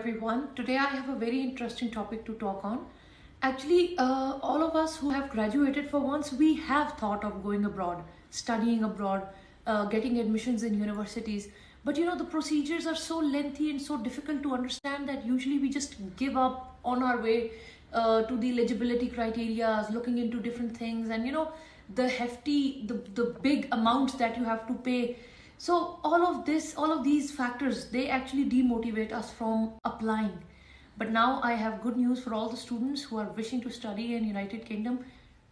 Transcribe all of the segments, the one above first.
everyone. Today I have a very interesting topic to talk on. Actually, all of us who have graduated for once, we have thought of going abroad, studying abroad, getting admissions in universities. But the procedures are so lengthy and so difficult to understand that usually we just give up on our way to the eligibility criteria, looking into different things, and the hefty, the big amounts that you have to pay. So all of these factors, they actually demotivate us from applying. But now I have good news for all the students who are wishing to study in United Kingdom.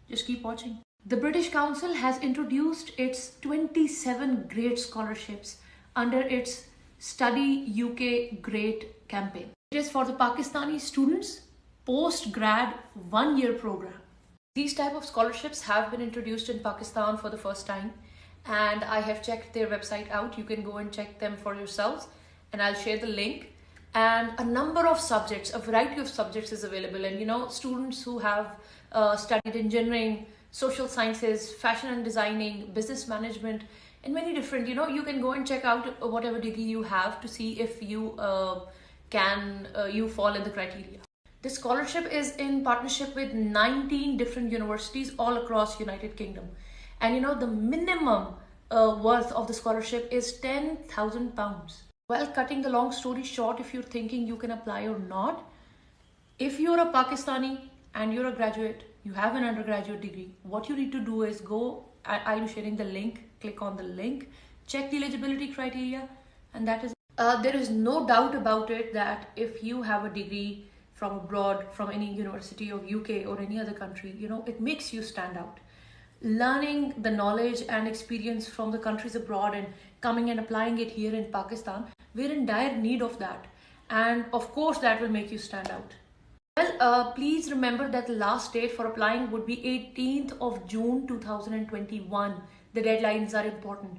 Just keep watching. The British Council has introduced its 27 great scholarships under its Study UK Great campaign. It is for the Pakistani students post-grad 1-year program. These type of scholarships have been introduced in Pakistan for the first time, and I have checked their website out. You can go and check them for yourselves, and I'll share the link. And a number of subjects, a variety of subjects is available. And students who have studied engineering, social sciences, fashion and designing, business management, and many different, you can go and check out whatever degree you have to see if you you fall in the criteria. This scholarship is in partnership with 19 different universities all across United Kingdom. And the minimum worth of the scholarship is £10,000. Well, cutting the long story short, if you're thinking you can apply or not, if you're a Pakistani and you're a graduate, you have an undergraduate degree, what you need to do is go, I'm sharing the link, click on the link, check the eligibility criteria, and that is there is no doubt about it that if you have a degree from abroad, from any university of UK or any other country, it makes you stand out. Learning the knowledge and experience from the countries abroad and coming and applying it here in Pakistan, we're in dire need of that. And of course, that will make you stand out. Well, please remember that the last date for applying would be 18th of June 2021. The deadlines are important.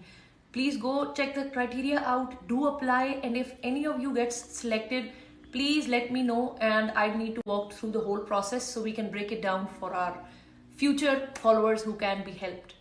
Please go check the criteria out, do apply, and if any of you gets selected, please let me know, and I need to walk through the whole process so we can break it down for our future followers who can be helped.